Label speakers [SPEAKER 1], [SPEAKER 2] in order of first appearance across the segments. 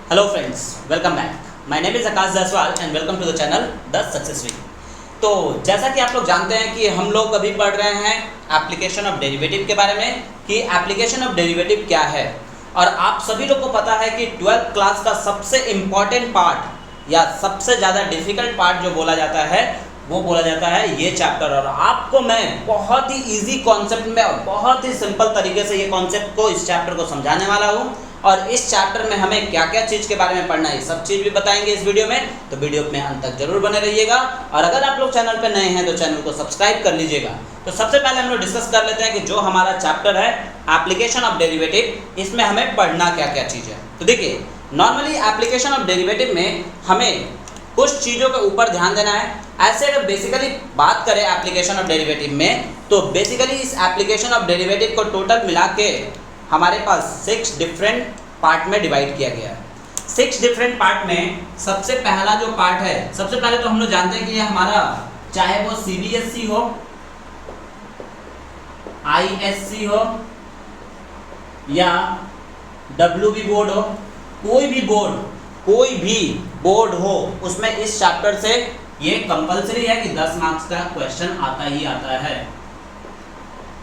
[SPEAKER 1] Hello friends, welcome back. My name is Akash Jaiswal and welcome to the channel the success way. तो जैसा कि आप लोग जानते हैं कि हम लोग अभी पढ़ रहे हैं एप्लीकेशन ऑफ डेरिवेटिव के बारे में कि एप्लीकेशन ऑफ डेरिवेटिव क्या है। और आप सभी लोग को पता है कि 12th क्लास का सबसे इम्पॉर्टेंट पार्ट या सबसे ज़्यादा डिफिकल्ट पार्ट जो बोला जाता है वो बोला जाता है ये चैप्टर। और आपको मैं बहुत ही इजी कॉन्सेप्ट में और बहुत ही सिंपल तरीके से ये कॉन्सेप्ट को इस चैप्टर को समझाने वाला हूँ। और इस चैप्टर में हमें क्या क्या चीज़ के बारे में पढ़ना है सब चीज़ भी बताएंगे इस वीडियो में, तो वीडियो में अंत तक जरूर बने रहिएगा। और अगर आप लोग चैनल पर नए हैं तो चैनल को सब्सक्राइब कर लीजिएगा। तो सबसे पहले हम लोग डिस्कस कर लेते हैं कि जो हमारा चैप्टर है एप्लीकेशन ऑफ डेरिवेटिव, इसमें हमें पढ़ना क्या क्या चीज़ है। तो देखिए, नॉर्मली एप्लीकेशन ऑफ डेरिवेटिव में हमें कुछ चीज़ों के ऊपर ध्यान देना है। ऐसे अगर बेसिकली बात करें एप्लीकेशन ऑफ डेरिवेटिव में, तो बेसिकली इस एप्लीकेशन ऑफ डेरिवेटिव को टोटल मिला के हमारे पास 6 डिफरेंट पार्ट में डिवाइड किया गया है। 6 डिफरेंट पार्ट में सबसे पहला जो पार्ट है, सबसे पहले तो हम लोग जानते हैं कि ये हमारा चाहे वो CBSE हो, ISC हो या WB बोर्ड हो, कोई भी बोर्ड हो, उसमें इस चैप्टर से ये कंपलसरी है कि 10 मार्क्स का क्वेश्चन आता ही आता है।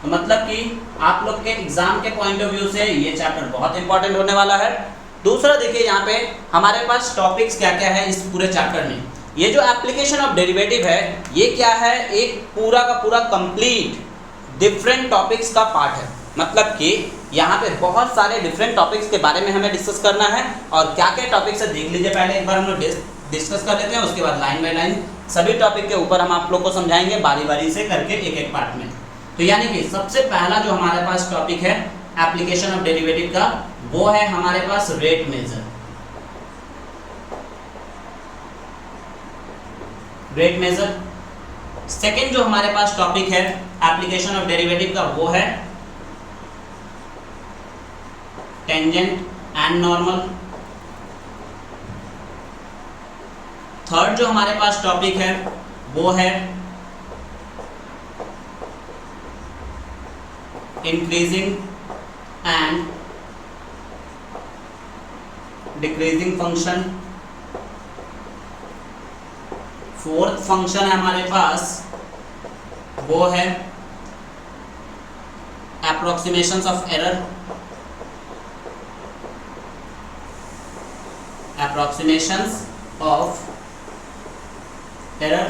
[SPEAKER 1] तो मतलब कि आप लोग के एग्जाम के पॉइंट ऑफ व्यू से ये चैप्टर बहुत इंपॉर्टेंट होने वाला है। दूसरा देखिए, यहाँ पे हमारे पास टॉपिक्स क्या क्या है इस पूरे चैप्टर में। ये जो एप्लीकेशन ऑफ डेरिवेटिव है ये क्या है, एक पूरा का पूरा कंप्लीट डिफरेंट टॉपिक्स का पार्ट है। मतलब कि यहाँ पे बहुत सारे डिफरेंट टॉपिक्स के बारे में हमें डिस्कस करना है। और क्या क्या टॉपिक्स है देख लीजिए, पहले एक बार हम लोग डिस्कस कर लेते हैं, उसके बाद लाइन बाय लाइन सभी टॉपिक के ऊपर हम आप लोग को समझाएंगे बारी बारी से करके एक एक पार्ट में। तो यानी कि सबसे पहला जो हमारे पास टॉपिक है एप्लीकेशन ऑफ डेरिवेटिव का, वो है हमारे पास rate measure. Rate measure. Second जो हमारे पास टॉपिक है एप्लीकेशन ऑफ डेरिवेटिव का, वो है टेंजेंट एंड नॉर्मल। थर्ड जो हमारे पास टॉपिक है वो है increasing and decreasing function. Fourth function है हमारे पास वो है approximations of error. Approximations of error.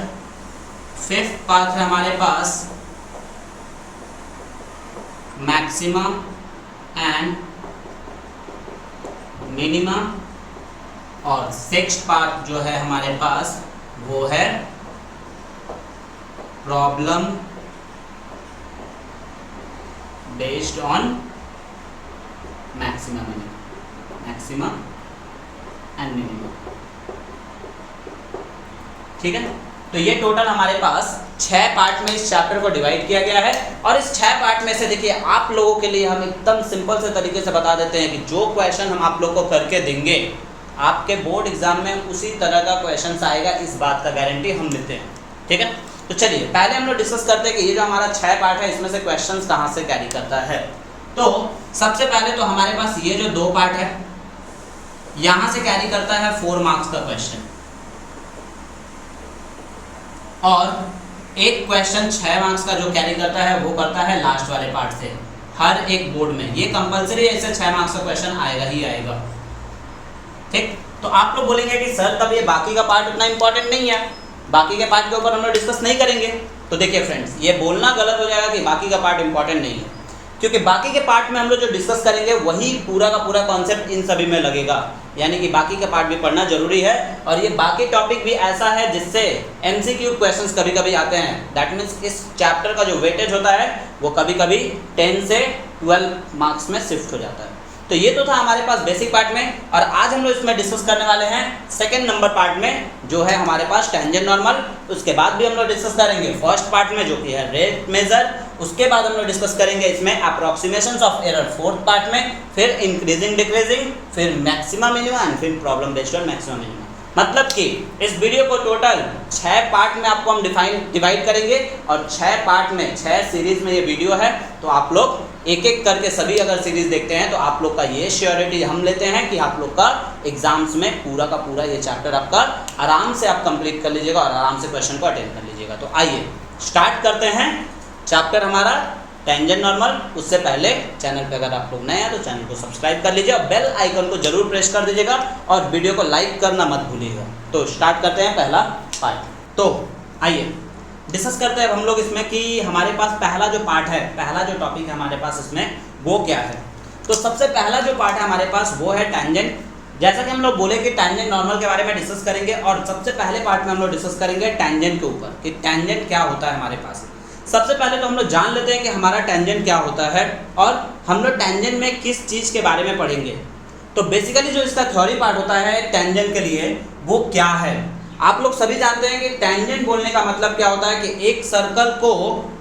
[SPEAKER 1] Fifth part है हमारे पास मैक्सिमा एंड मिनिमा। और सिक्स्थ पार्ट जो है हमारे पास वो है problem based on maxima and minima. ठीक है, तो ये टोटल हमारे पास 6 पार्ट में इस चैप्टर को डिवाइड किया गया है। और इस 6 पार्ट में से देखिए, आप लोगों के लिए हम एकदम सिंपल से तरीके से बता देते हैं कि जो क्वेश्चन हम आप लोग को करके देंगे आपके बोर्ड एग्जाम में उसी तरह का क्वेश्चन आएगा, इस बात का गारंटी हम लेते हैं। ठीक है, तो चलिए पहले हम लोग डिस्कस करते हैं कि ये जो हमारा 6 पार्ट है इसमें से क्वेश्चन कहाँ से कैरी करता है। तो सबसे पहले तो हमारे पास ये जो 2 पार्ट है यहाँ से कैरी करता है 4 मार्क्स का क्वेश्चन, और एक क्वेश्चन 6 मार्क्स का जो कैरी करता है वो करता है लास्ट वाले पार्ट से। हर एक बोर्ड में ये कंपलसरी है, इससे 6 मार्क्स का क्वेश्चन आएगा ही आएगा। ठीक, तो आप लोग बोलेंगे कि सर तब ये बाकी का पार्ट उतना इंपॉर्टेंट नहीं है, बाकी के पार्ट के ऊपर हम लोग डिस्कस नहीं करेंगे। तो देखिए फ्रेंड्स, ये बोलना गलत हो जाएगा कि बाकी का पार्ट इंपॉर्टेंट नहीं है, क्योंकि बाकी के पार्ट में हम लोग जो डिस्कस करेंगे वही पूरा का पूरा कॉन्सेप्ट इन सभी में लगेगा। यानी कि बाकी का पार्ट भी पढ़ना जरूरी है। और ये बाकी टॉपिक भी ऐसा है जिससे MCQ क्वेश्चंस कभी कभी आते हैं। दैट मीन्स इस चैप्टर का जो वेटेज होता है वो कभी कभी 10 से 12 मार्क्स में शिफ्ट हो जाता है। तो ये तो था हमारे पास बेसिक पार्ट में। और आज हम लोग इसमें डिस्कस करने वाले हैं सेकंड नंबर पार्ट में, जो है हमारे पास टेंजेंट नॉर्मल। उसके बाद भी हम लोग डिस्कस करेंगे फर्स्ट पार्ट में जो कि है रेट मेजर। उसके बाद हम लोग डिस्कस करेंगे इसमें approximations of error fourth part में, फिर इंक्रीजिंग डिक्रीजिंग, फिर मैक्सिमा मिनिमा एंड फिर problem based on maxima minima. मतलब कि इस वीडियो को टोटल 6 पार्ट में आपको हम डिवाइड करेंगे और 6 पार्ट में 6 सीरीज में ये वीडियो है। तो आप लोग एक एक करके सभी अगर सीरीज देखते हैं तो आप लोग का ये श्योरिटी हम लेते हैं कि आप लोग का एग्जाम्स में पूरा का पूरा ये चैप्टर आपका आराम से आप कंप्लीट कर लीजिएगा और आराम से क्वेश्चन को अटेंड कर लीजिएगा। तो आइए स्टार्ट करते हैं चैप्टर हमारा टेंजेंट नॉर्मल। उससे पहले चैनल पे अगर आप लोग नए हैं तो चैनल को सब्सक्राइब कर लीजिए और बेल आइकन को जरूर प्रेस कर दीजिएगा और वीडियो को लाइक करना मत भूलिएगा। तो स्टार्ट करते हैं पहला पार्ट। तो आइए डिस्कस करते हैं हम लोग इसमें कि हमारे पास पहला जो पार्ट है, पहला जो टॉपिक है हमारे पास इसमें वो क्या है। तो सबसे पहला जो पार्ट है हमारे पास वो है टेंजेंट। जैसा कि हम लोग बोले कि टेंजेंट नॉर्मल के बारे में डिस्कस करेंगे और सबसे पहले पार्ट में हम लोग डिस्कस करेंगे टेंजेंट के ऊपर कि टेंजेंट क्या होता है हमारे पास। सबसे पहले तो हम लोग जान लेते हैं कि हमारा टेंजेंट क्या होता है और हम लोग टेंजेंट में किस चीज़ के बारे में पढ़ेंगे। तो बेसिकली जो इसका थ्योरी पार्ट होता है टेंजेंट के लिए वो क्या है। आप लोग सभी जानते हैं कि टेंजेंट बोलने का मतलब क्या होता है कि एक सर्कल को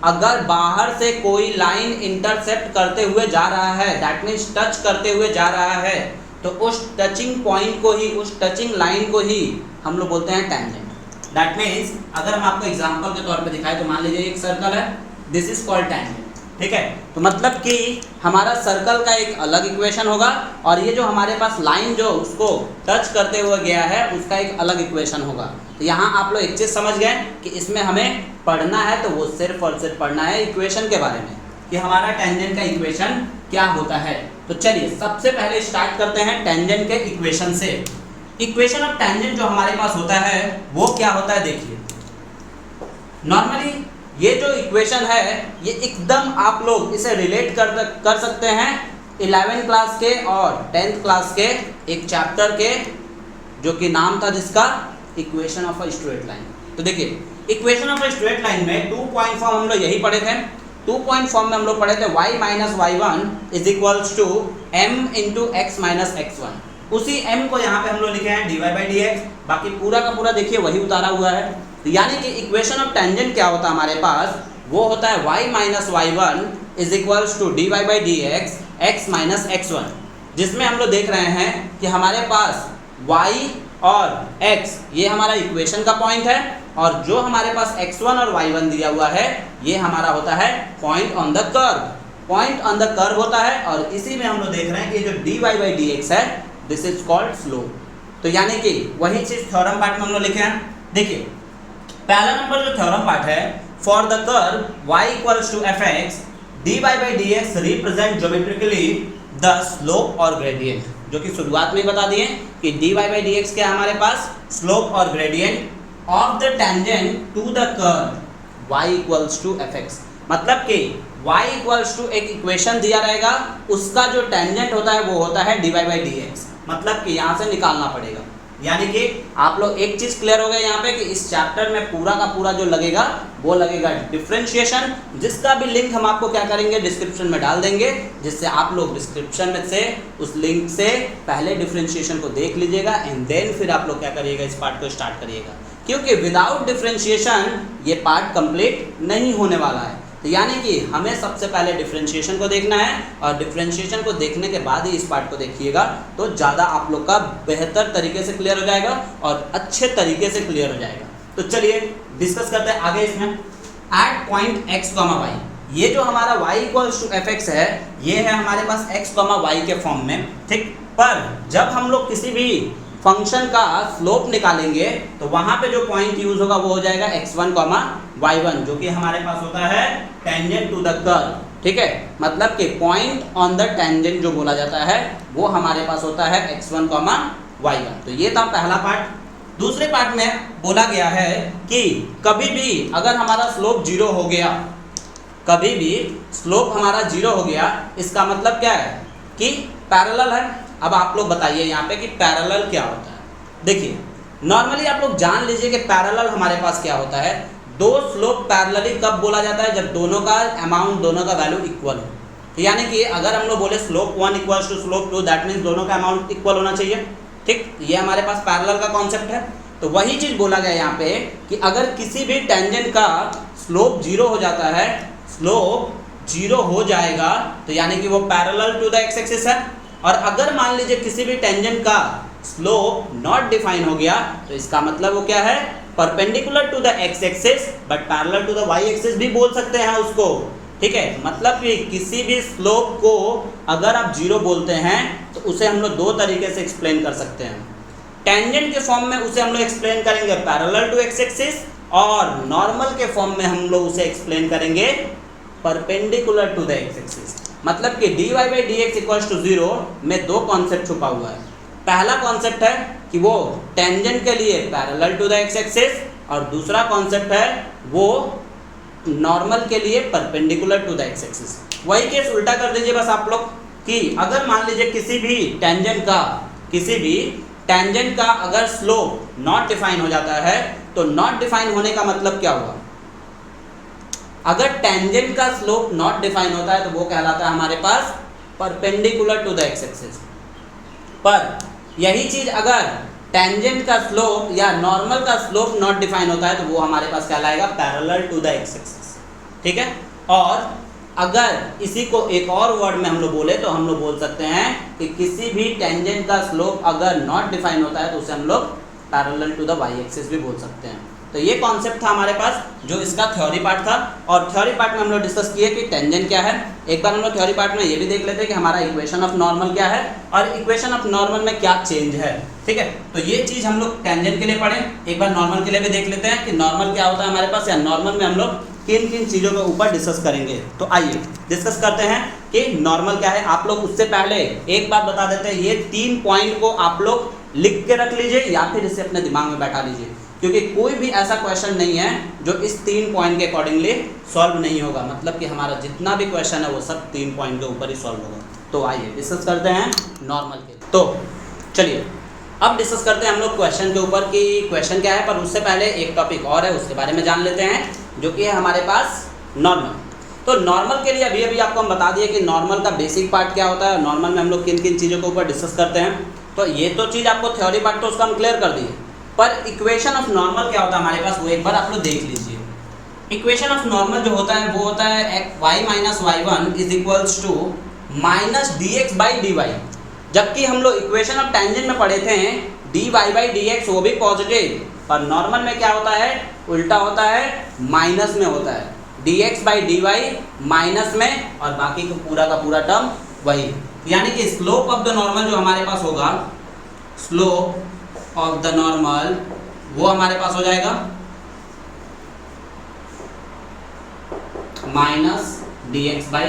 [SPEAKER 1] अगर बाहर से कोई लाइन इंटरसेप्ट करते हुए जा रहा है, दैट मीन्स टच करते हुए जा रहा है, तो उस टचिंग पॉइंट को ही, उस टचिंग लाइन को ही हम लोग बोलते हैं टेंजेंट। दैट मीन्स अगर हम आपको एग्जांपल के तौर पे दिखाएं तो मान लीजिए एक सर्कल है, दिस इज कॉल्ड टेंजेंट, ठीक है। तो मतलब कि हमारा सर्कल का एक अलग इक्वेशन होगा और ये जो हमारे पास लाइन जो उसको टच करते हुए गया है उसका एक अलग इक्वेशन होगा। तो यहाँ आप लोग एक चीज़ समझ गए कि इसमें हमें पढ़ना है तो वो सिर्फ और सिर्फ पढ़ना है इक्वेशन के बारे में कि हमारा टेंजेंट का इक्वेशन क्या होता है। तो चलिए सबसे पहले स्टार्ट करते हैं टेंजेंट के इक्वेशन से। इक्वेशन ऑफ टेंजेंट जो हमारे पास होता है वो क्या होता है, देखिए नॉर्मली ये जो इक्वेशन है ये एकदम आप लोग इसे रिलेट कर सकते हैं 11th क्लास के और 10th क्लास के एक चैप्टर के जो कि नाम था जिसका equation of a straight line. तो देखिए equation of a straight line में 2 पॉइंट फॉर्म हम लोग यही पढ़े थे। 2 पॉइंट फॉर्म में हम लोग पढ़े थे y minus y1 is equals to m into x minus x1। उसी m को यहाँ पे हम लोग लिखे हैं dy बाई डी एक्स, बाकी पूरा का पूरा देखिए वही उतारा हुआ है। तो यानी कि इक्वेशन ऑफ टेंजेंट क्या होता है हमारे पास, वो होता है y minus y1 is equals to dy by d x x minus x1, जिसमें हम लोग देख रहे हैं कि हमारे पास y और x ये हमारा इक्वेशन का पॉइंट है और जो हमारे पास x1 और y1 दिया हुआ है ये हमारा होता है point on the curve, point on the curve होता है। और इसी में हम लोग देख रहे हैं कि जो dy बाई डी एक्स है दिस इज कॉल्ड स्लोप। तो यानी कि वही चीज थ्योरम पार्ट में हम लोग लिखे हैं। देखिए पहला नंबर जो थ्योरम पार्ट है, for the curve y equals to fx dy by d x represent geometrically the slope और ग्रेडियंट, जो कि शुरुआत में बता दिए कि dy बाई डी एक्स क्या है हमारे पास, स्लोप और gradient of the tangent to the curve y equals to fx। मतलब कि y इक्वल्स टू एक इक्वेशन दिया रहेगा, उसका जो टेंजेंट होता है वो होता है dy बाई डी एक्स, मतलब कि यहाँ से निकालना पड़ेगा। यानी कि आप लोग एक चीज़ क्लियर हो गया यहाँ पे कि इस चैप्टर में पूरा का पूरा जो लगेगा वो लगेगा डिफरेंशिएशन, जिसका भी लिंक हम आपको क्या करेंगे डिस्क्रिप्शन में डाल देंगे, जिससे आप लोग डिस्क्रिप्शन में से उस लिंक से पहले डिफरेंशिएशन को देख लीजिएगा एंड देन फिर आप लोग क्या करिएगा इस पार्ट को स्टार्ट करिएगा, क्योंकि विदाउट डिफरेंशिएशन ये पार्ट कंप्लीट नहीं होने वाला है। तो यानी कि हमें सबसे पहले डिफरेंशिएशन को देखना है और डिफरेंशिएशन को देखने के बाद ही इस पार्ट को देखिएगा तो ज़्यादा आप लोग का बेहतर तरीके से क्लियर हो जाएगा और अच्छे तरीके से क्लियर हो जाएगा। तो चलिए डिस्कस करते हैं आगे इसमें। एट पॉइंट x, y, ये जो हमारा y इक्वल्स टू fx है ये है हमारे पास x, y के फॉर्म में, ठीक। पर जब हम लोग किसी भी फंक्शन का स्लोप निकालेंगे तो वहां पे जो पॉइंट यूज होगा वो हो जाएगा x1, y1, जो कि हमारे पास होता है टेंजेंट टू द कर्व, ठीक है। मतलब कि पॉइंट ऑन द टेंजेंट जो बोला जाता है वो हमारे पास होता है x1, y1। तो ये था पहला पार्ट। दूसरे पार्ट में बोला गया है कि कभी भी अगर हमारा स्लोप 0 हो गया, कभी भी स्लोप हमारा 0 हो गया, इसका मतलब क्या है कि पैरेलल है। अब आप लोग बताइए यहाँ पे कि पैरेलल क्या होता है। देखिए नॉर्मली आप लोग जान लीजिए कि पैरेलल हमारे पास क्या होता है, दो स्लोप पैरेलली कब बोला जाता है, जब दोनों का अमाउंट, दोनों का वैल्यू इक्वल हो। तो यानी कि अगर हम लोग बोले slope 1 equals to slope 2, that means दोनों का अमाउंट इक्वल होना चाहिए, ठीक। ये हमारे पास पैरेलल का कॉन्सेप्ट है। तो वही चीज़ बोला गया यहाँ पे कि अगर किसी भी टेंजेंट का स्लोप 0 हो जाता है, स्लोप 0 हो जाएगा तो यानी कि वो parallel to the x axis है। और अगर मान लीजिए किसी भी टेंजेंट का स्लोप नॉट डिफाइन हो गया तो इसका मतलब वो क्या है, perpendicular to the x axis but parallel to the y axis भी बोल सकते हैं उसको, ठीक है। मतलब कि किसी भी स्लोप को अगर आप जीरो बोलते हैं तो उसे हम लोग दो तरीके से एक्सप्लेन कर सकते हैं। टेंजेंट के फॉर्म में उसे हम लोग एक्सप्लेन करेंगे पैरेलल टू एक्स एक्सिस, और नॉर्मल के फॉर्म में हम लोग उसे एक्सप्लेन करेंगे perpendicular to the x axis. मतलब कि dy by d x equals to zero में दो कॉन्सेप्ट छुपा हुआ है। पहला कॉन्सेप्ट है कि वो टेंजेंट के लिए parallel to the x axis, और दूसरा कॉन्सेप्ट है वो नॉर्मल के लिए perpendicular to the x axis. वही केस उल्टा कर दीजिए बस आप लोग कि अगर मान लीजिए किसी भी टेंजेंट का अगर स्लोप नॉट डिफाइन हो जाता है तो नॉट डिफाइन होने का मतलब क्या हुआ, अगर टेंजेंट का स्लोप नॉट डिफाइन होता है तो वो कहलाता है हमारे पास perpendicular to the x axis. पर यही चीज अगर टेंजेंट का स्लोप या नॉर्मल का स्लोप नॉट डिफाइन होता है तो वो हमारे पास कहलाएगा parallel to the x axis, ठीक है। और अगर इसी को एक और वर्ड में हम लोग बोले तो हम लोग बोल सकते हैं कि किसी भी टेंजेंट का स्लोप अगर नॉट डिफाइन होता है तो उसे हम लोग parallel to the y axis भी बोल सकते हैं। तो ये कॉन्सेप्ट था हमारे पास जो इसका थ्योरी पार्ट था, और थ्योरी पार्ट में हम लोग डिस्कस किए कि टेंजेंट क्या है। एक बार हम लोग थ्योरी पार्ट में ये भी देख लेते हैं कि हमारा इक्वेशन ऑफ नॉर्मल क्या है और इक्वेशन ऑफ नॉर्मल में क्या चेंज है, ठीक है। तो ये चीज़ हम लोग टेंजेंट के लिए पढ़े, एक बार नॉर्मल के लिए भी देख लेते हैं कि नॉर्मल क्या होता है हमारे पास, या नॉर्मल में हम लोग किन किन चीज़ों के ऊपर डिस्कस करेंगे। तो आइए डिस्कस करते हैं कि नॉर्मल क्या है। आप लोग उससे पहले एक बात बता देते हैं, ये 3 पॉइंट को आप लोग लिख के रख लीजिए या फिर इसे अपने दिमाग में बैठा लीजिए, क्योंकि कोई भी ऐसा क्वेश्चन नहीं है जो इस 3 पॉइंट के अकॉर्डिंगली सॉल्व नहीं होगा। मतलब कि हमारा जितना भी क्वेश्चन है वो सब 3 पॉइंट के ऊपर ही सॉल्व होगा। तो आइए डिस्कस करते हैं नॉर्मल के। तो चलिए अब डिस्कस करते हैं हम लोग क्वेश्चन के ऊपर कि क्वेश्चन क्या है, पर उससे पहले एक टॉपिक और है उसके बारे में जान लेते हैं जो कि है हमारे पास नॉर्मल। तो नॉर्मल के लिए अभी आपको हम बता दिए कि नॉर्मल का बेसिक पार्ट क्या होता है, नॉर्मल में हम लोग किन किन चीज़ों के ऊपर डिस्कस करते हैं। तो ये तो चीज़ आपको थ्योरी पार्ट तो उसका हम क्लियर कर दिए, पर इक्वेशन ऑफ नॉर्मल क्या होता है हमारे पास वो एक बार आप लोग देख लीजिए। इक्वेशन ऑफ नॉर्मल जो होता है वो होता है y minus y1 is equals to minus d x by d y. जबकि हम लोग इक्वेशन ऑफ टेंजेंट में पढ़े थे dy बाई डी एक्स वो भी पॉजिटिव, पर नॉर्मल में क्या होता है उल्टा होता है, माइनस में होता है, dx by d y minus में और बाकी का पूरा टर्म वही। यानी कि स्लोप ऑफ द नॉर्मल जो हमारे पास होगा, स्लोप ऑफ द नॉर्मल वो हमारे पास हो जाएगा minus dx by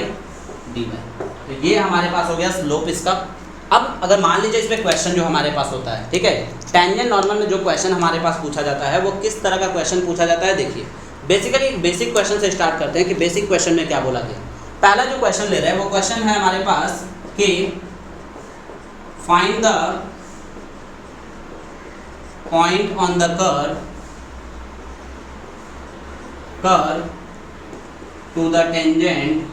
[SPEAKER 1] d y. तो ये हमारे पास हो गया स्लोप इसका। अब अगर मान लीजिए इसमें क्वेश्चन जो हमारे पास होता है, ठीक है, टेंजेंट नॉर्मल में जो क्वेश्चन हमारे पास पूछा जाता है वो किस तरह का क्वेश्चन पूछा जाता है। देखिए बेसिकली बेसिक क्वेश्चन से स्टार्ट करते हैं कि बेसिक क्वेश्चन में क्या बोला गया। पहला जो क्वेश्चन ले रहे हैं वो क्वेश्चन है हमारे पास कि find the point on the curve to the tangent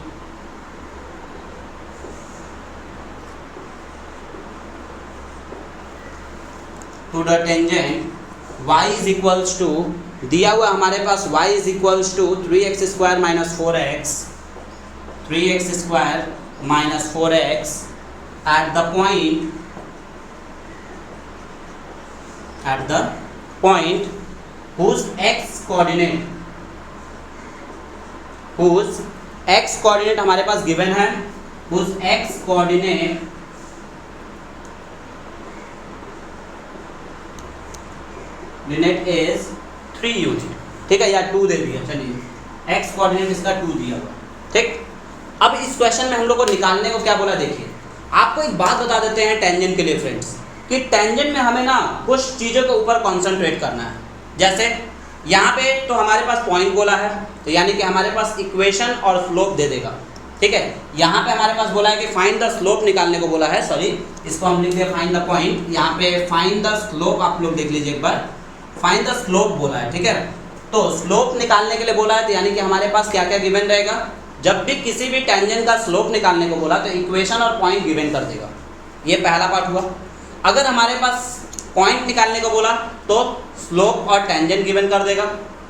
[SPEAKER 1] y is equals to, दिया हुआ हमारे पास y is equals to 3x square minus 4x, 3x square minus 4x at the point whose x coordinate हमारे पास given है, whose x coordinate is 3 unit, ठीक है, या 2 दे दिया, चलिए x कोऑर्डिनेट इसका 2 दिया हुआ, ठीक। अब इस क्वेश्चन में हम लोग को निकालने को क्या बोला, देखिए आपको एक बात बता देते हैं टेंजेंट के लिए फ्रेंड्स कि टेंजेंट में हमें ना कुछ चीज़ों के ऊपर कॉन्सेंट्रेट करना है। जैसे यहाँ पे तो हमारे पास पॉइंट बोला है, तो यानी कि हमारे पास इक्वेशन और स्लोप दे देगा, ठीक है। यहाँ पे हमारे पास बोला है कि फाइंड द स्लोप निकालने को बोला है, सॉरी इसको हम लिख दिया फाइंड द पॉइंट, यहाँ पे फाइंड द स्लोप आप लोग देख लीजिए एक बार, फाइंड द स्लोप बोला है, ठीक है। तो स्लोप निकालने के लिए बोला है तो यानी कि हमारे पास क्या क्या गिवन रहेगा, जब भी किसी भी टेंजेंट का स्लोप निकालने को बोला तो इक्वेशन और पॉइंट गिवन कर देगा, ये पहला पार्ट हुआ। अगर हमारे पास पॉइंट निकालने को बोला तो स्लोप और टेंजेंट गिवन कर देगा,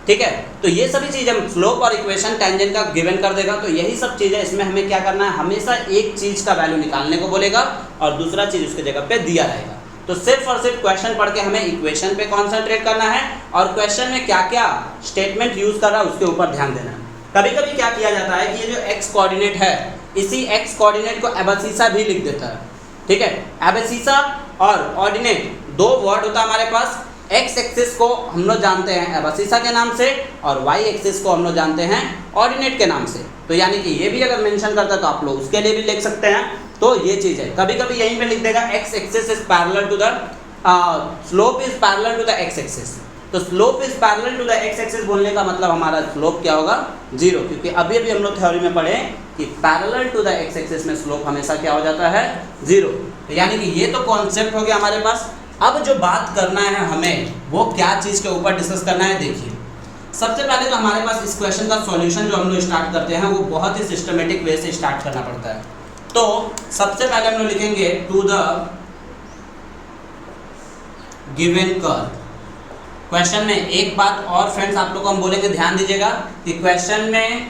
[SPEAKER 1] ठीक है। तो ये सभी चीज़ें स्लोप और इक्वेशन टेंजेंट का गिवन कर देगा। तो यही सब चीज़ें इसमें हमें क्या करना है, हमेशा एक चीज़ का वैल्यू निकालने को बोलेगा और दूसरा चीज़ उसकी जगह पे दिया रहेगा। तो सिर्फ और सिर्फ क्वेश्चन पढ़ के हमें इक्वेशन पे कॉन्सेंट्रेट करना है और क्वेश्चन में क्या क्या स्टेटमेंट यूज कर रहा है उसके ऊपर ध्यान देना है। कभी कभी क्या किया जाता है कि ये जो एक्स कोऑर्डिनेट है, इसी एक्स कोऑर्डिनेट को एबसिसा भी लिख देता है, ठीक है। एबसिसा और ऑर्डिनेट दो वर्ड होता है हमारे पास। एक्स एक्सिस को हम लोग जानते हैं एबसिसा के नाम से और वाई एक्सिस को हम लोग जानते हैं ऑर्डिनेट के नाम से। तो यानी कि ये भी अगर मेंशन करता है तो आप लोग उसके लिए भी लिख सकते हैं। तो ये चीज़ है, कभी कभी यहीं पे लिख देगा x axis is parallel to the slope is parallel to the x axis. तो slope is parallel to the x axis बोलने का मतलब हमारा स्लोप क्या होगा, जीरो, क्योंकि अभी अभी हम लोग थ्योरी में पढ़े कि parallel to the x axis में स्लोप हमेशा क्या हो जाता है, जीरो। तो यानी कि ये तो कॉन्सेप्ट हो गया हमारे पास। अब जो बात करना है हमें वो क्या चीज़ के ऊपर डिस्कस करना है, देखिए सबसे पहले तो हमारे पास इस क्वेश्चन का सॉल्यूशन जो हम लोग स्टार्ट करते हैं वो बहुत ही सिस्टमेटिक वे से स्टार्ट करना पड़ता है। तो सबसे पहले हम लोग लिखेंगे to the given curve. Question में एक बात और फ्रेंड्स आप लोग को हम बोलेंगे, ध्यान दीजिएगा कि क्वेश्चन में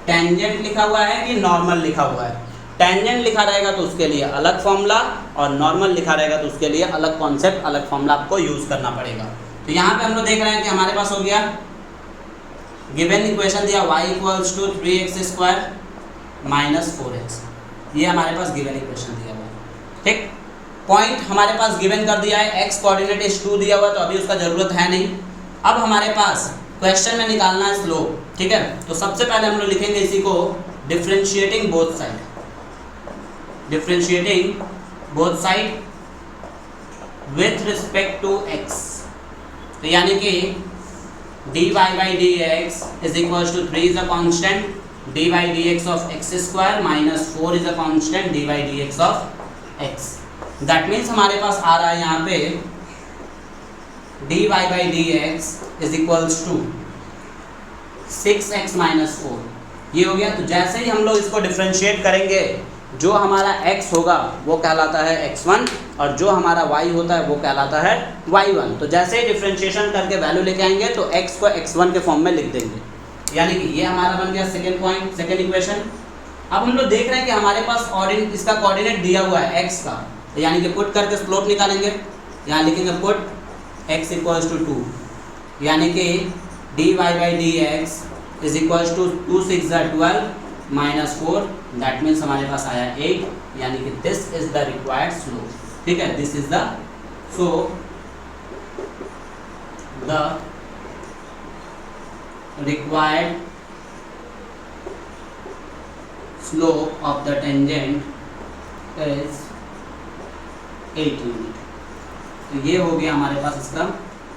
[SPEAKER 1] टेंजेंट लिखा हुआ है कि नॉर्मल लिखा हुआ है। टेंजेंट लिखा रहेगा तो उसके लिए अलग फॉर्मूला और नॉर्मल लिखा रहेगा तो उसके लिए अलग कॉन्सेप्ट, अलग फॉर्मूला आपको यूज करना पड़ेगा। तो यहाँ पे हम लोग देख रहे हैं कि हमारे पास हो गया गिवन इक्वेशन दिया y equals to 3x² minus 4x, ये हमारे पास गिवन इक्वेशन दिया हुआ है, ठीक। पॉइंट हमारे पास गिवन कर दिया है, x कोऑर्डिनेट इज 2 दिया हुआ तो अभी उसका जरूरत है नहीं। अब हमारे पास क्वेश्चन में निकालना है स्लोप, ठीक है। तो सबसे पहले हम लोग लिखेंगे इसी को differentiating both side, differentiating both side with respect to x। तो यानी कि dy by dx is equals to 3 is a constant, dy dx of x² minus 4 is a constant, dy dx of x। That means हमारे पास आ रहा है यहाँ पे dy by dx is equals to 6x minus 4, ये हो गया। तो जैसे ही हम लोग इसको डिफरेंशिएट करेंगे जो हमारा x होगा वो कहलाता है x1 और जो हमारा y होता है वो कहलाता है y1। तो जैसे ही डिफरेंशिएशन करके वैल्यू लेके आएंगे तो x को x1 के फॉर्म में लिख देंगे, यानी कि ये हमारा बन गया सेकेंड पॉइंट, सेकेंड इक्वेशन। अब हम लोग देख रहे हैं कि हमारे पास इसका कोऑर्डिनेट दिया हुआ है x का, तो यानी कि पुट करके स्लोप निकालेंगे। यहाँ लिखेंगे पुट x इक्वल्स टू 2, यानी कि dy by dx is equals to 2 6 12 minus 4, that means हमारे पास आया 8, यानी कि this is the required slope, ठीक है। This is the so the required slope of the tangent is 8 unit. तो ये हो गया हमारे पास इसका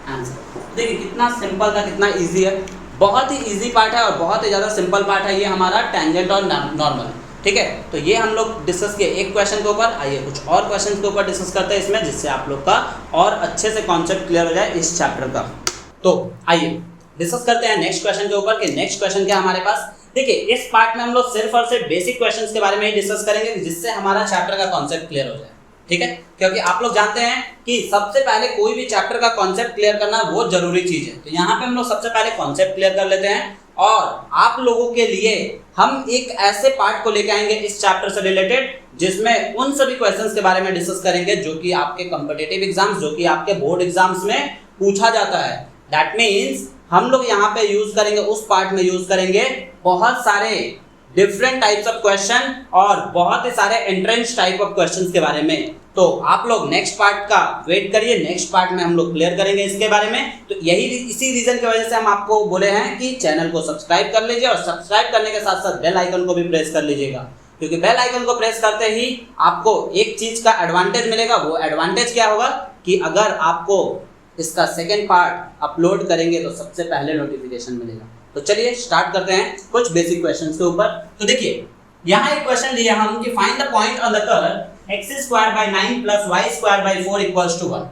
[SPEAKER 1] आंसर। देखिए कितना सिंपल था, कितना इजी है, बहुत ही इजी पार्ट है और बहुत ही ज़्यादा सिंपल पार्ट है ये हमारा टेंजेंट और नॉर्मल, ठीक है। तो ये हम लोग डिस्कस किए एक क्वेश्चन के ऊपर। आइए कुछ और क्वेश्चन के ऊपर डिस्कस करते हैं इसमें, जिससे आप लोग का और अच्छे से कॉन्सेप्ट क्लियर हो जाए इस चैप्टर का। तो आइए डिस्कस करते हैं नेक्स्ट क्वेश्चन के ऊपर कि नेक्स्ट क्वेश्चन क्या हमारे पास। देखिए इस पार्ट में हम लोग सिर्फ और सिर्फ बेसिक क्वेश्चंस के बारे में ही डिस्कस करेंगे, जिससे हमारा चैप्टर का कॉन्सेप्ट क्लियर हो जाए, ठीक है। क्योंकि आप लोग जानते हैं कि सबसे पहले कोई भी चैप्टर का कॉन्सेप्ट क्लियर करना बहुत जरूरी चीज है। तो यहाँ पे हम लोग सबसे पहले कॉन्सेप्ट क्लियर कर लेते हैं और आप लोगों के लिए हम एक ऐसे पार्ट को लेके आएंगे इस चैप्टर से रिलेटेड जिसमें उन सभी क्वेश्चंस के बारे में डिस्कस करेंगे जो कि आपके कॉम्पिटिटिव एग्जाम्स, जो कि आपके बोर्ड एग्जाम्स में पूछा जाता है। दैट मीन्स हम लोग यहाँ पे यूज करेंगे, उस पार्ट में यूज करेंगे बहुत सारे डिफरेंट टाइप्स ऑफ क्वेश्चन और बहुत ही सारे एंट्रेंस टाइप ऑफ क्वेश्चंस के बारे में। तो आप लोग नेक्स्ट पार्ट का वेट करिए, नेक्स्ट पार्ट में हम लोग क्लियर करेंगे इसके बारे में। तो यही इसी रीजन की वजह से हम आपको बोले हैं कि चैनल को सब्सक्राइब कर लीजिए और सब्सक्राइब करने के साथ साथ बेल आइकन को भी प्रेस कर लीजिएगा, क्योंकि बेल आइकन को प्रेस करते ही आपको एक चीज का एडवांटेज मिलेगा। वो एडवांटेज क्या होगा कि अगर आपको इसका सेकेंड पार्ट अपलोड करेंगे तो सबसे पहले नोटिफिकेशन मिलेगा। तो चलिए स्टार्ट करते हैं कुछ बेसिक क्वेश्चंस के ऊपर। तो देखिए यहाँ एक क्वेश्चन लिया हम कि find the point on the curve x² by 9 plus y² by 4 equals to 1।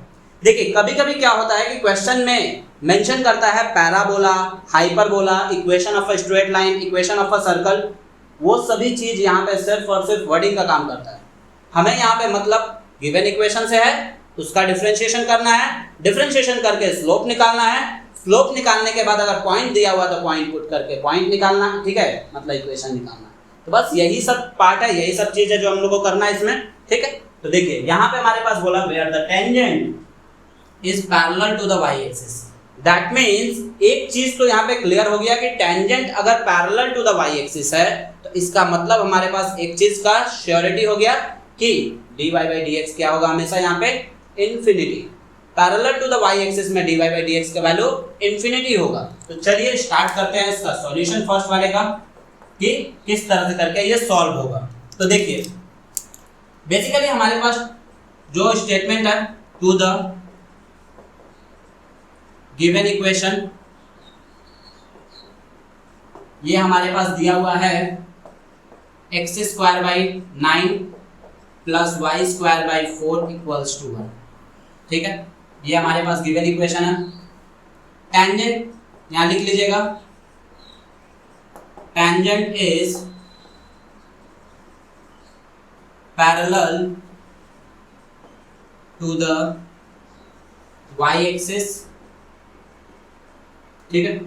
[SPEAKER 1] देखिए कभी कभी क्या होता है कि क्वेश्चन में मेंशन करता है parabola, hyperbola, equation of a straight line, equation of a circle, वो सभी चीज यहाँ पे सिर्फ और सिर्फ वर्डिंग का काम करता है। हमें यहाँ पे मतलब गिवन इक्वेशन से है उसका डिफरेंशिएशन करना है, डिफरेंशिएशन करके स्लोप निकालना है, स्लोप निकालने के बाद अगर पॉइंट दिया हुआ तो पॉइंट पुट करके पॉइंट निकालना, ठीक है, मतलब इक्वेशन निकालना। तो बस यही सब पार्ट है, यही सब चीज है जो हम लोग को करना है इसमें, ठीक है। तो देखिए यहाँ पे हमारे पास बोला where the tangent is parallel to the y axis, that means एक चीज तो यहाँ पे क्लियर हो गया कि टेंजेंट अगर parallel to the y axis है तो इसका मतलब हमारे पास एक चीज का श्योरिटी हो गया कि dy by dx क्या होगा हमेशा यहाँ पे infinity. Parallel to the y axis में dy by dx का वैल्यू इंफिनिटी होगा। तो चलिए स्टार्ट करते हैं इसका सॉल्यूशन फर्स्ट वाले का कि किस तरह से करके ये सॉल्व होगा। तो देखिए बेसिकली हमारे पास जो स्टेटमेंट है टू द गिवन इक्वेशन, ये हमारे पास दिया हुआ है x square by 9 plus y square by 4 equals to 1। ठीक है, ये हमारे पास गिवन इक्वेशन है। टेंजेंट यहाँ लिख लीजिएगा, tangent is parallel to the y axis. ठीक है,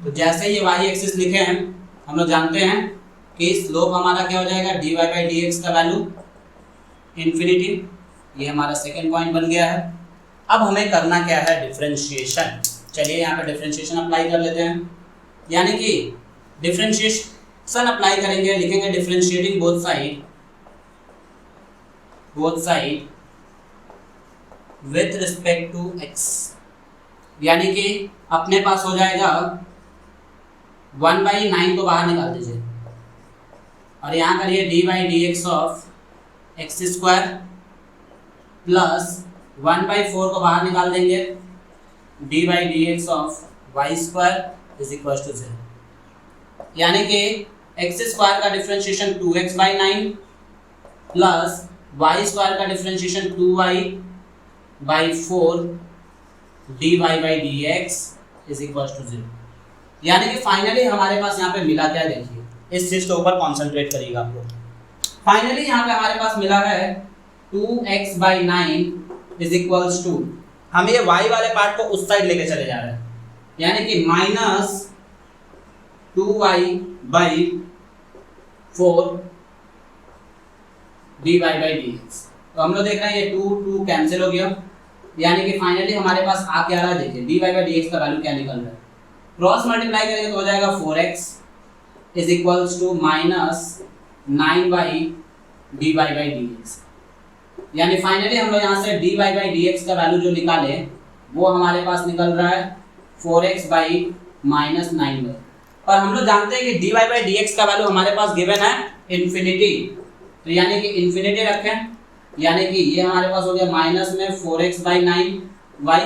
[SPEAKER 1] तो जैसे ये वाई एक्सिस लिखे हैं हम लोग जानते हैं कि स्लोप हमारा क्या हो जाएगा dy by dx का वैल्यू इंफिनिटी। ये हमारा सेकंड पॉइंट बन गया है। अब हमें करना क्या है डिफरेंशिएशन। चलिए यहाँ पे डिफरेंशिएशन अप्लाई कर लेते हैं, यानी कि डिफरेंशिएशन अप्लाई करेंगे, लिखेंगे differentiating both side with respect to x, यानी कि अपने पास हो जाएगा 1/9 को बाहर निकाल दीजिए और यहाँ करिए dy by dx of x square plus 1/4 को बाहर निकाल देंगे dy by dx of y square is equal to 0, यानी कि एक्स स्क्वायर का differentiation 2x/9 plus y square का differentiation 2y/4 dy by dx is equal to 0, यानी कि फाइनली हमारे पास यहाँ पे मिला क्या, देखिए इस चीज के ऊपर कॉन्सेंट्रेट करिएगा आप लोग। फाइनली यहाँ पे हमारे पास मिला है 2x/9 इज इक्वल्स टू, हम ये y वाले पार्ट को उस साइड लेके चले जा रहे हैं, यानी कि minus 2y/4 dy by dx। तो हम लोग देख रहे हैं ये 2 कैंसिल हो गया, यानी कि फाइनली हमारे पास आ क्या रहा है, देखिए dy by dx का वैल्यू क्या निकल रहा है, क्रॉस मल्टीप्लाई करेंगे तो हो जाएगा 4x is equals to minus 9/dy by dx, यानी फाइनली हम लोग यहाँ से dy by dx का वैल्यू जो निकाले वो हमारे पास निकल रहा है 4x/-9। और हम लोग जानते हैं कि dy by dx का वैल्यू हमारे पास गिवन है इंफिनिटी, तो यानी कि इंफिनिटी रखें, यानी कि ये हमारे पास हो गया माइनस में 4x/9y।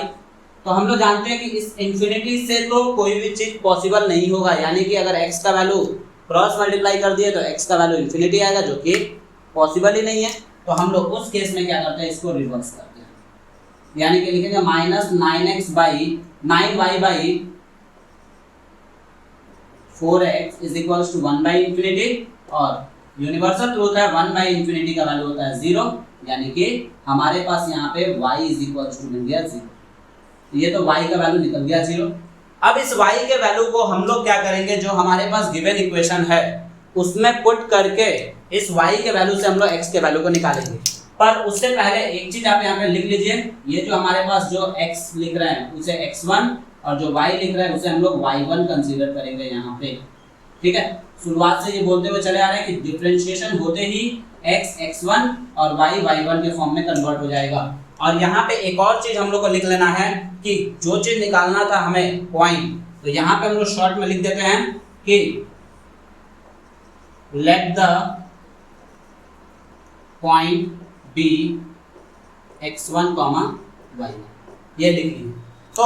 [SPEAKER 1] तो हम लोग जानते हैं कि इस इंफिनिटी से तो कोई भी चीज पॉसिबल नहीं होगा, यानी कि अगर x का वैल्यू क्रॉस मल्टीप्लाई कर दिए तो x का वैल्यू इंफिनिटी आएगा, जो कि पॉसिबल ही नहीं है। तो हम लोग उस केस में क्या करते हैं, इसको रिवर्स करते हैं, यानी कि लिखेंगे minus 9x/9y/4x is equals to 1/इंफिनिटी, और यूनिवर्सल ट्रूथ है 1/इंफिनिटी का वैल्यू होता है 0, यानी कि हमारे पास यहाँ पे y इज इक्वल्स टू मिल गया 0। ये तो y का वैल्यू निकल गया 0। अब इस y के वैल्यू को हम लोग क्या करेंगे, जो हमारे पास गिवन इक्वेशन है उसमें पुट करके इस y के वैल्यू से हम लोग x के वैल्यू को निकालेंगे। पर उससे पहले एक चीज आप यहाँ पे लिख लीजिए, ये जो हमारे पास जो x लिख रहे हैं उसे x1 और जो y लिख रहे हैं उसे हम लोग y1 कंसीडर करेंगे यहाँ पे। ठीक है, शुरुआत से ये बोलते हुए चले आ रहे हैं कि डिफरेंशिएशन होते ही x x1 और y y1 के फॉर्म में कन्वर्ट हो जाएगा। और यहाँ पे एक और चीज हम लोग को लिख लेना है कि जो चीज निकालना था हमें पॉइंट, तो यहाँ पे हम लोग शॉर्ट में लिख देते हैं कि let the point B x1, y1, ये लिख लीजिए। तो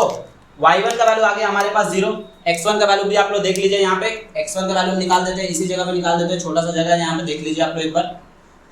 [SPEAKER 1] y1 का वैल्यू आ गया हमारे पास 0, x1 का वैल्यू भी आप लोग देख लीजिए, यहाँ पे x1 का वैल्यू निकाल देते हैं, इसी जगह पे निकाल देते हैं, छोटा सा जगह यहाँ पे देख लीजिए आप लोग एक बार।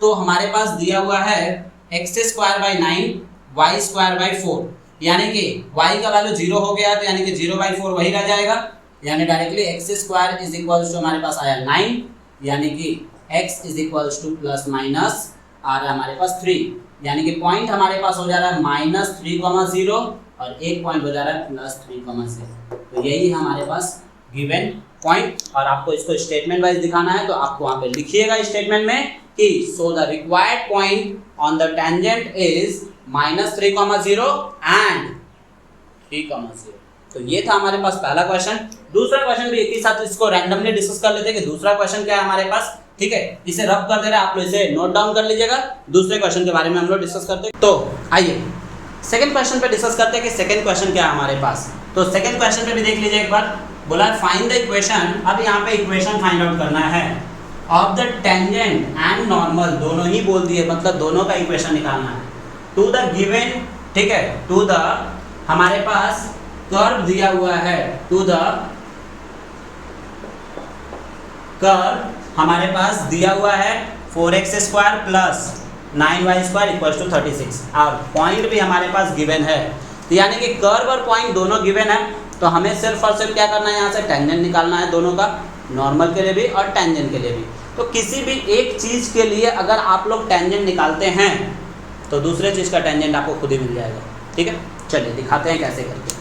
[SPEAKER 1] तो हमारे पास दिया हुआ है x²/9 y²/4, यानी कि y का वैल्यू 0 हो गया, तो यानी कि 0/4 वही रह जाएगा, यानी directly x² is equals to हमारे पास आया 9, यानी कि x is equals to plus minus आ रहा है हमारे पास 3, यानी कि पॉइंट हमारे पास हो जा रहा है -3, 0 और एक पॉइंट हो जा रहा है +3, 0। तो यही हमारे पास गिवन पॉइंट, और आपको इसको स्टेटमेंट वाइज दिखाना है तो आपको वहां पे लिखिएगा स्टेटमेंट में कि सो the required point on the tangent is -3,0 and 3,0। तो ये था हमारे पास पहला क्वेश्चन। दूसरा क्वेश्चन भी एक ही साथ इसको रैंडमली डिस्कस कर लेते हैं कि दूसरा क्वेश्चन क्या है हमारे पास, ठीक है। इसे रब कर दे रहे हैं, आप लोग इसे नोट डाउन कर लीजिएगा। दूसरे क्वेश्चन के बारे में हम लोग डिस्कस करते हैं। तो आइए सेकंड क्वेश्चन पे डिस्कस करते हैं कि सेकंड क्वेश्चन क्या है हमारे पास। तो सेकंड क्वेश्चन पे भी देख लीजिए एक बार, बोला है फाइंड द इक्वेशन। अब यहाँ पे इक्वेशन फाइंड आउट करना है of the tangent and normal, दोनों ही बोल दिए, मतलब दोनों का इक्वेशन निकालना है टू द गिवन, ठीक है, टू द हमारे पास कर्व दिया हुआ है, टू द कर्व हमारे पास दिया हुआ है 4x² plus 9y² equals to 36, और पॉइंट भी हमारे पास गिवन है। तो यानी कि कर्व और पॉइंट दोनों गिवन है, तो हमें सिर्फ और सिर्फ क्या करना है, यहाँ से टेंजेंट निकालना है दोनों का, नॉर्मल के लिए भी और टेंजेंट के लिए भी। तो किसी भी एक चीज़ के लिए अगर आप लोग टेंजेंट निकालते हैं तो दूसरे चीज़ का टेंजेंट आपको खुद ही मिल जाएगा, ठीक है। चलिए दिखाते हैं कैसे करके।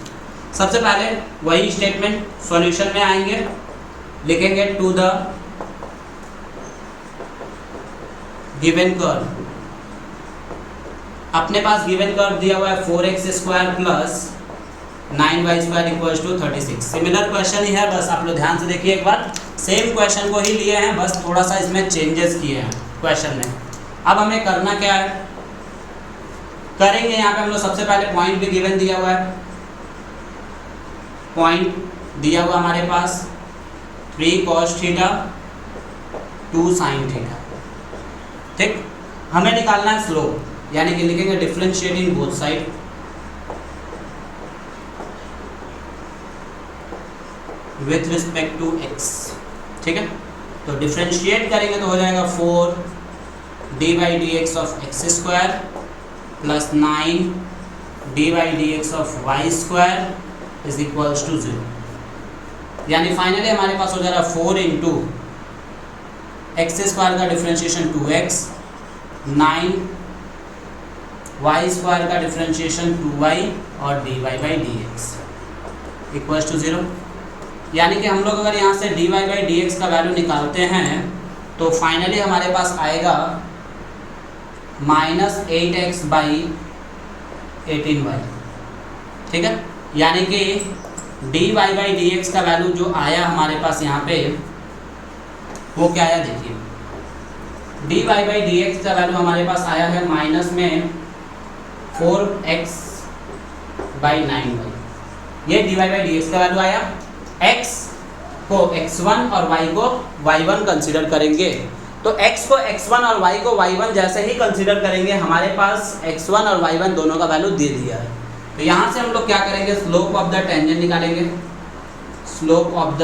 [SPEAKER 1] सबसे पहले वही स्टेटमेंट सॉल्यूशन में आएंगे, लिखेंगे टू द गिवन कर्व। अपने पास गिवन कर्व दिया हुआ है 4x² plus 9y² equals to 36। Similar question ही है, बस आप लोग ध्यान से देखिए एक बार, सेम क्वेश्चन को ही लिए हैं, बस थोड़ा सा इसमें चेंजेस किए हैं क्वेश्चन में। अब हमें करना क्या है, करेंगे यहाँ पे हम लोग सबसे पहले पॉइंट भी गिवन दिया हुआ है, पॉइंट दिया हुआ हमारे पास 3 cos थीटा 2 sin थीटा, ठीक। हमें निकालना है स्लोप, यानी कि लिखेंगे differentiating both side, with respect to x, ठीक है। तो डिफरेंशिएट करेंगे तो हो जाएगा 4d/dx of x² plus 9d/dx of y² is equals to 0। यानी फाइनली हमारे पास हो जा रहा है 4 इंटू x² का डिफरेंशिएशन 2x, 9y² का डिफरेंशिएशन 2y और dy/dx इक्वल्स टू 0। यानी कि हम लोग अगर यहाँ से dy/dx का वैल्यू निकालते हैं तो फाइनली हमारे पास आएगा -8x/18y, ठीक है। यानी कि dy/dx का वैल्यू जो आया हमारे पास यहाँ पे वो क्या आया, देखिए dy/dx का वैल्यू हमारे पास आया है माइनस में 4x/9y, ये dy/dx का वैल्यू आया। x को x1 और y को y1 कंसीडर करेंगे, तो x को x1 और y को y1 जैसे ही कंसीडर करेंगे, हमारे पास x1 और y1 दोनों का वैल्यू दे दिया है। तो यहाँ से हम लोग क्या करेंगे, स्लोप ऑफ द टेंजेंट निकालेंगे, स्लोप ऑफ द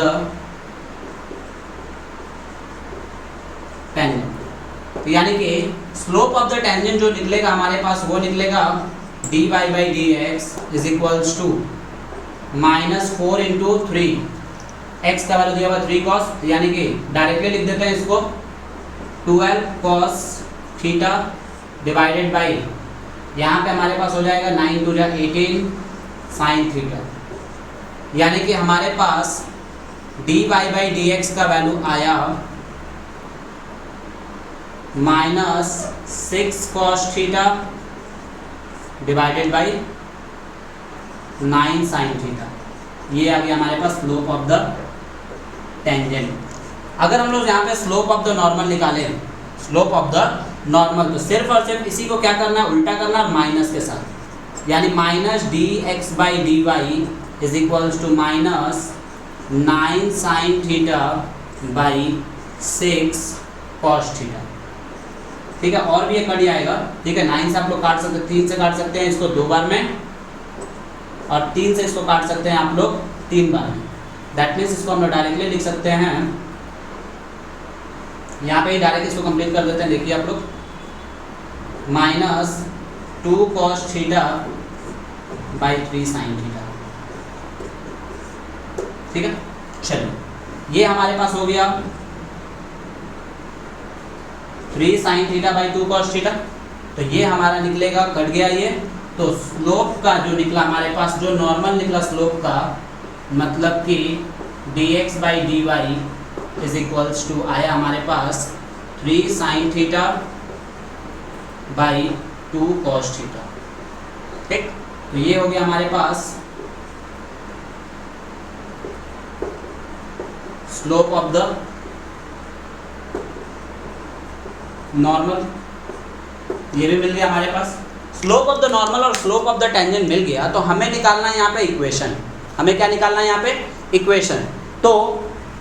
[SPEAKER 1] टेंजेंट। तो यानी कि स्लोप ऑफ द टेंजेंट जो निकलेगा हमारे पास वो निकलेगा dy/dx is equals to -4 into 3, x का वैल्यू दिया हुआ 3 cos, यानी कि डायरेक्टली लिख देते हैं इसको 12 cos थीटा डिवाइडेड बाई, यहाँ पे हमारे पास हो जाएगा 9 2 18 sin थीटा। यानी कि हमारे पास dy/dx का वैल्यू आया -6 cos theta divided by 9 sin theta. ये आ गया हमारे पास स्लोप ऑफ द टेंजेंट। अगर हम लोग यहाँ पे स्लोप ऑफ द नॉर्मल निकालें, स्लोप ऑफ द नॉर्मल, तो सिर्फ और सिर्फ इसी को क्या करना है, उल्टा करना है माइनस के साथ, यानी -dx/dy is equals to -9 sin theta by 6 cos theta, ठीक है। और भी एक कड़ी आएगा, ठीक है, 9 से आप लोग काट सकते हैं, 3 से काट सकते हैं इसको 2 बार में, और 3 से इसको काट सकते हैं आप लोग 3 बार में। दैट मीन्स इसको हम लोग डायरेक्टली लिख सकते हैं, यहाँ पे ही डायरेक्ट इसको कंप्लीट कर देते हैं, देखिए आप लोग -2 cos theta by 3 sin theta, ठीक है। चलिए ये हमारे पास हो गया 3 sin theta by 2 cos theta. तो ये हमारा निकलेगा, कट गया ये। तो स्लोप का जो निकला हमारे पास, जो नॉर्मल निकला स्लोप का, मतलब कि dx by dy is equals to आया हमारे पास 3 sine theta by 2 cos theta. ठीक, तो ये हो गया हमारे पास स्लोप ऑफ द नॉर्मल, ये भी मिल गया हमारे पास। स्लोप ऑफ द नॉर्मल और स्लोप ऑफ द टेंजेंट मिल गया, तो हमें निकालना है यहाँ पे इक्वेशन। हमें क्या निकालना है यहाँ पे? इक्वेशन। तो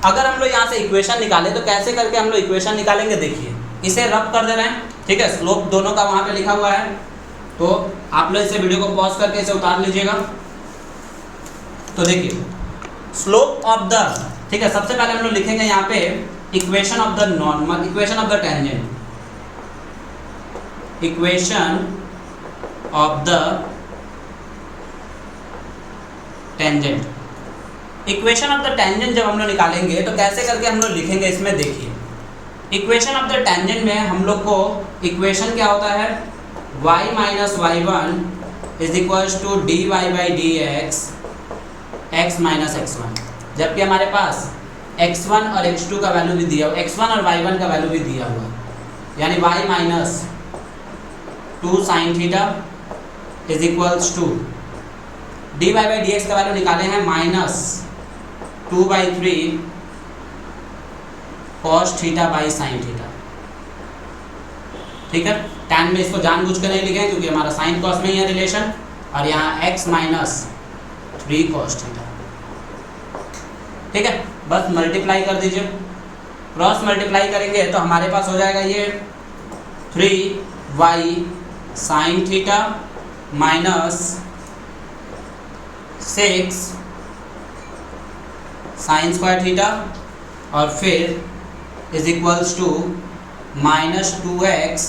[SPEAKER 1] अगर हम लोग यहाँ से इक्वेशन निकाले तो कैसे करके हम लोग इक्वेशन निकालेंगे? देखिए, इसे रब कर दे रहे हैं, ठीक है, स्लोप दोनों का वहाँ पे लिखा हुआ है, तो आप लोग इसे वीडियो को पॉज करके इसे उतार लीजिएगा। तो देखिए स्लोप ऑफ द, ठीक है, सबसे पहले हम लोग लिखेंगे यहाँ पे equation of the normal, equation of the tangent, equation of the tangent. Equation of the tangent जब हम लोग निकालेंगे तो कैसे करके हम लोग लिखेंगे? इसमें देखिए, इक्वेशन ऑफ द टेंजेंट में हम लोग को इक्वेशन क्या होता है? y minus y one is equals to d y by d x x minus x one, जबकि हमारे पास x1 और x2 का वैल्यू भी दिया हुआ, x1 और y1 का वैल्यू भी दिया हुआ, यानी y minus 2 sine theta is equals to d y by d x का वैल्यू निकाले हैं minus 2/3 cos theta by sine theta. ठीक है, tan में इसको जानबूझ कर नहीं लिखें क्योंकि हमारा साइन कॉस में ही है रिलेशन, और यहाँ x माइनस 3 कॉस थीटा। ठीक है, बस मल्टीप्लाई कर दीजिए, क्रॉस मल्टीप्लाई करेंगे तो हमारे पास हो जाएगा ये 3y sine theta minus 6 sine square theta, और फिर is equals to minus 2x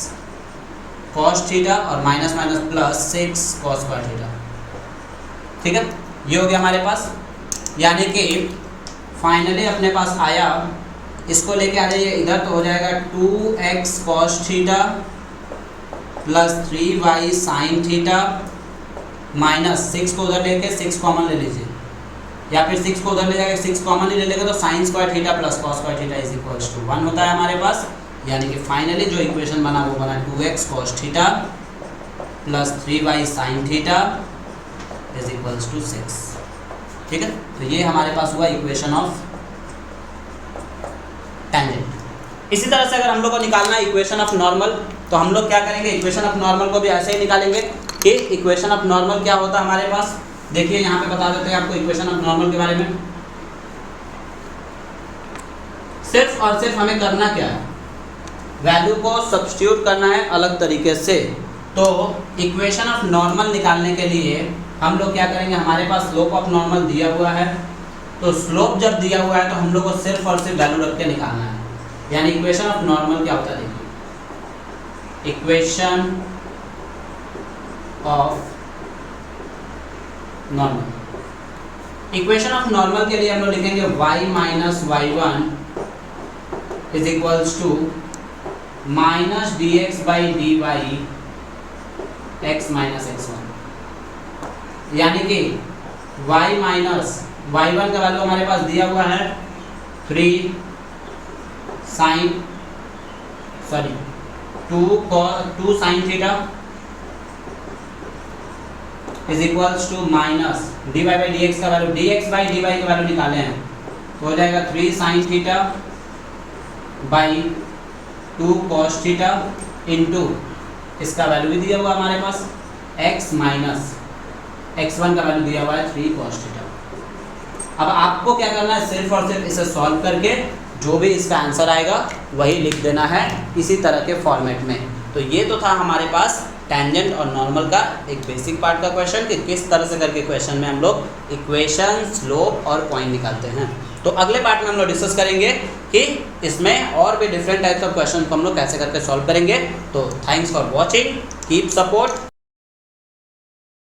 [SPEAKER 1] cos theta और minus minus plus 6 cos square theta. ठीक है, ये हो गया हमारे पास, यानी कि फाइनली अपने पास आया, इसको लेके आ जाइए इधर तो हो जाएगा 2x cos theta plus 3y sine theta minus 6 को उधर लेके 6 कॉमन ले लीजिए, या फिर 6 को उधर ले जाके 6 कॉमन ले लेंगे तो sine square theta plus cos square theta is equals to 1 होता है हमारे पास। यानी कि फाइनली जो इक्वेशन बना वो बना 2x cos theta plus 3y sine theta is equals to 6। ठीक है, तो ये हमारे पास हुआ इक्वेशन ऑफ टेंजेंट। इसी तरह से अगर हम लोग को निकालना है इक्वेशन ऑफ नॉर्मल, तो हम लोग क्या करेंगे? इक्वेशन ऑफ नॉर्मल को भी ऐसे ही निकालेंगे कि इक्वेशन ऑफ नॉर्मल क्या होता है हमारे पास। देखिए यहाँ पे बता देते हैं आपको इक्वेशन ऑफ नॉर्मल के बारे में। सिर्फ और सिर्फ हमें करना क्या है? वैल्यू को सब्स्टिट्यूट करना है अलग तरीके से। तो इक्वेशन ऑफ नॉर्मल निकालने के लिए हम लोग क्या करेंगे? हमारे पास स्लोप ऑफ नॉर्मल दिया हुआ है, तो स्लोप जब दिया हुआ है तो हम लोग को सिर्फ और सिर्फ वैल्यू रख के निकालना है। यानी इक्वेशन ऑफ नॉर्मल क्या होता है? देखिए, equation of normal, equation of normal के लिए हम लोग लिखेंगे y minus y one is equals to minus d x by d y x minus x one, यानी कि y माइनस वाई वन का वैल्यू हमारे पास दिया हुआ है 3 sine 2 sine theta is equals to minus d y by d x का value, d x by d y का वैल्यू निकाले हैं तो हो जाएगा 3 sine theta by 2 cos theta into इसका वैल्यू भी दिया हुआ हमारे पास x माइनस x1 का वैल्यू दिया हुआ है 3 कॉस थीटा। अब आपको क्या करना है? सिर्फ और सिर्फ इसे सॉल्व करके जो भी इसका आंसर आएगा वही लिख देना है इसी तरह के फॉर्मेट में। तो ये तो था हमारे पास टेंजेंट और नॉर्मल का एक बेसिक पार्ट का क्वेश्चन कि किस तरह से करके क्वेश्चन में हम लोग इक्वेशन, स्लोप और पॉइंट निकालते हैं। तो अगले पार्ट में हम लोग डिस्कस करेंगे कि इसमें और भी डिफरेंट टाइप्स ऑफ क्वेश्चन को हम लोग कैसे करके सॉल्व करेंगे। तो thanks for watching, keep support.